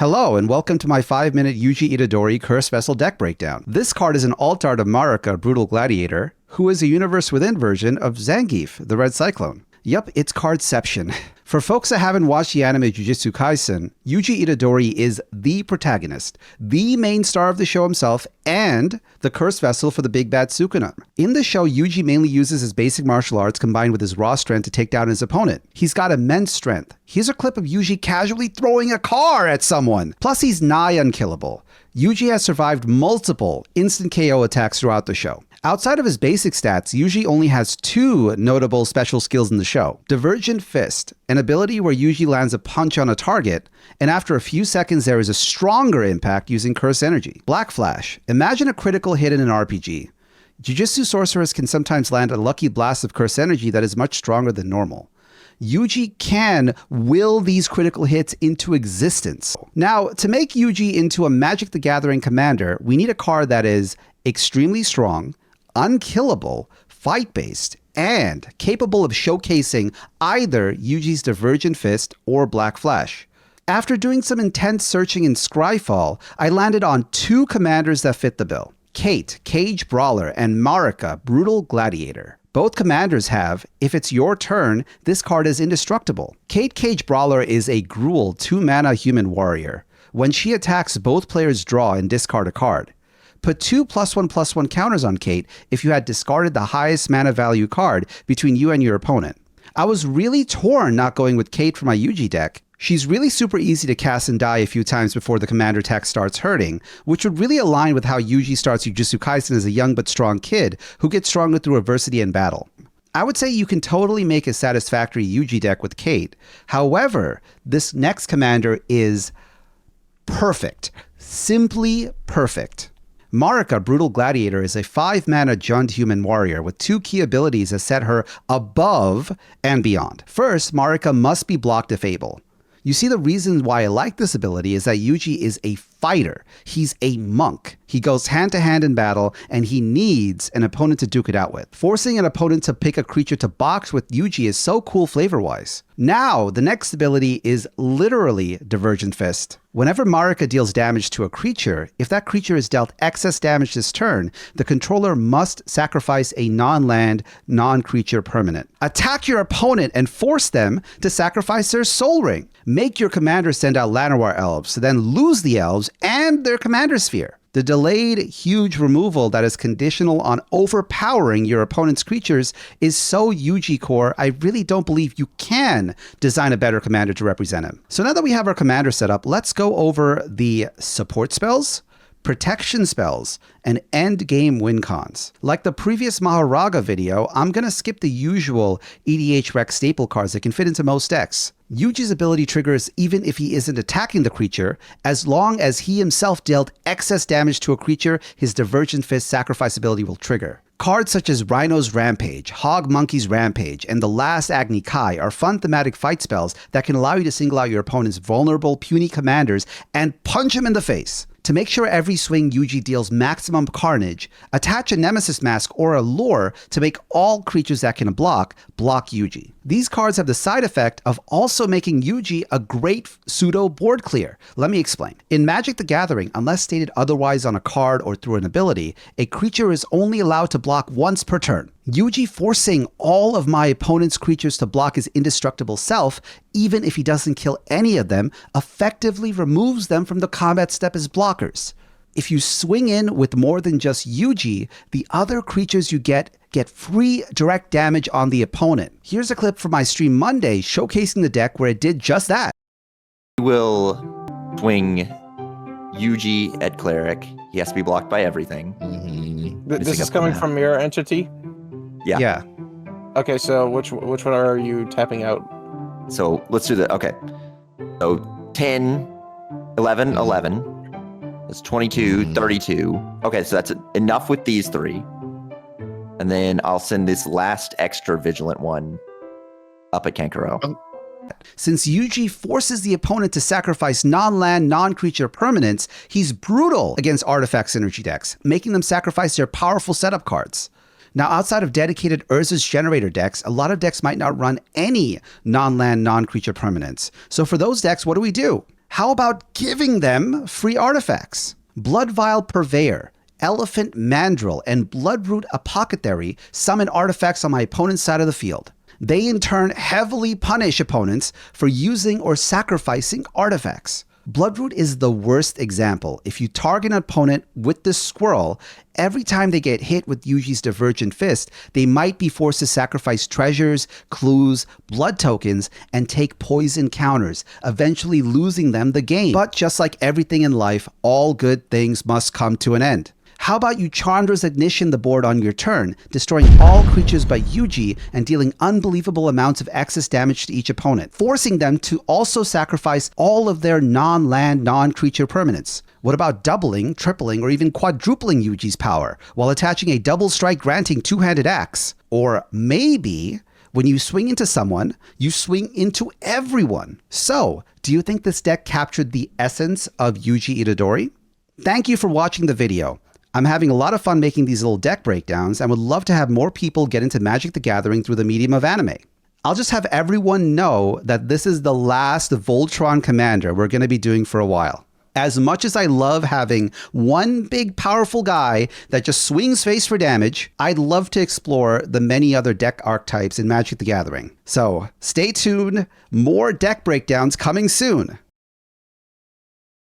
Hello, and welcome to my 5-minute Yuji ITADORI Curse Vessel deck breakdown. This card is an alt art of Marica, Brutal Gladiator, who is a universe within version of Zangief, the Red Cyclone. Yup, it's cardception. For folks that haven't watched the anime Jujutsu Kaisen, Yuji ITADORI is the protagonist, the main star of the show himself, and the curse vessel for the big bad Sukuna. In the show, Yuji mainly uses his basic martial arts combined with his raw strength to take down his opponent. He's got immense strength. Here's a clip of Yuji casually throwing a car at someone. Plus, he's nigh unkillable. Yuji has survived multiple instant KO attacks throughout the show. Outside of his basic stats, Yuji only has 2 notable special skills in the show. Divergent Fist, an ability where Yuji lands a punch on a target, and after a few seconds there is a stronger impact using curse energy. Black Flash, imagine a critical hit in an RPG. Jujutsu sorcerers can sometimes land a lucky blast of curse energy that is much stronger than normal. Yuji can will these critical hits into existence. Now, to make Yuji into a Magic the Gathering commander, we need a card that is extremely strong, unkillable, fight-based, and capable of showcasing either Yuji's Divergent Fist or Black Flash. After doing some intense searching in Scryfall, I landed on 2 commanders that fit the bill. Kate, Cage Brawler, and Marica, Brutal Gladiator. Both commanders have, if it's your turn, this card is indestructible. Kate Cage Brawler is a Gruul 2-mana human warrior. When she attacks, both players draw and discard a card. Put 2 +1/+1 counters on Kate if you had discarded the highest mana value card between you and your opponent. I was really torn not going with Kate for my Yuji deck. She's really super easy to cast and die a few times before the commander tech starts hurting, which would really align with how Yuji starts Jujutsu Kaisen as a young but strong kid who gets stronger through adversity and battle. I would say you can totally make a satisfactory Yuji deck with Kate. However, this next commander is perfect. Simply perfect. Marica, Brutal Gladiator, is a 5-mana Jund human warrior with 2 key abilities that set her above and beyond. First, Marica must be blocked if able. You see, the reason why I like this ability is that Yuji is a fighter. He's a monk. He goes hand to hand in battle, and he needs an opponent to duke it out with. Forcing an opponent to pick a creature to box with Yuji is so cool flavor-wise. Now, the next ability is literally Divergent Fist. Whenever Marica deals damage to a creature, if that creature is dealt excess damage this turn, the controller must sacrifice a non-land, non-creature permanent. Attack your opponent and force them to sacrifice their soul ring. Make your commander send out Llanowar elves to then lose the elves and their commander sphere. The delayed, huge removal that is conditional on overpowering your opponent's creatures is so Yuji core, I really don't believe you can design a better commander to represent him. So now that we have our commander set up, let's go over the support spells, protection spells, and end game win cons. Like the previous Maharaga video, I'm going to skip the usual EDH Rec staple cards that can fit into most decks. Yuji's ability triggers even if he isn't attacking the creature. As long as he himself dealt excess damage to a creature, his Divergent Fist sacrifice ability will trigger. Cards such as Rhino's Rampage, Hog Monkey's Rampage, and The Last Agni Kai are fun thematic fight spells that can allow you to single out your opponent's vulnerable, puny commanders and punch him in the face. To make sure every swing Yuji deals maximum carnage, attach a Nemesis Mask or a Lure to make all creatures that can block Yuji. These cards have the side effect of also making Yuji a great pseudo board clear. Let me explain. In Magic the Gathering, unless stated otherwise on a card or through an ability, a creature is only allowed to block once per turn. Yuji forcing all of my opponent's creatures to block his indestructible self, even if he doesn't kill any of them, effectively removes them from the combat step as blockers. If you swing in with more than just Yuji, the other creatures you get free direct damage on the opponent. Here's a clip from my stream Monday showcasing the deck where it did just that. We will swing Yuji at Cleric. He has to be blocked by everything. This is coming from Mirror Entity? Yeah. Okay, so which one are you tapping out? So let's do that. Okay. So 10, 11, 11. That's 22, 32. Okay, so that's enough with these 3. And then I'll send this last extra vigilant one up at Kankuro. Since Yuji forces the opponent to sacrifice non-land, non-creature permanents, he's brutal against artifact synergy decks, making them sacrifice their powerful setup cards. Now, outside of dedicated Urza's generator decks, a lot of decks might not run any non-land, non-creature permanents. So for those decks, what do? How about giving them free artifacts? Blood Vial Purveyor, Elephant Mandrill, and Bloodroot Apothecary summon artifacts on my opponent's side of the field. They in turn heavily punish opponents for using or sacrificing artifacts. Bloodroot is the worst example. If you target an opponent with this squirrel, every time they get hit with Yuji's Divergent Fist, they might be forced to sacrifice treasures, clues, blood tokens, and take poison counters, eventually losing them the game. But just like everything in life, all good things must come to an end. How about you Chandra's Ignition the board on your turn, destroying all creatures by Yuji and dealing unbelievable amounts of excess damage to each opponent, forcing them to also sacrifice all of their non-land, non-creature permanents? What about doubling, tripling, or even quadrupling Yuji's power while attaching a double strike granting two-handed axe? Or maybe when you swing into someone, you swing into everyone. So, do you think this deck captured the essence of Yuji Itadori? Thank you for watching the video. I'm having a lot of fun making these little deck breakdowns and would love to have more people get into Magic the Gathering through the medium of anime. I'll just have everyone know that this is the last Voltron Commander we're going to be doing for a while. As much as I love having one big powerful guy that just swings face for damage, I'd love to explore the many other deck archetypes in Magic the Gathering. So stay tuned, more deck breakdowns coming soon.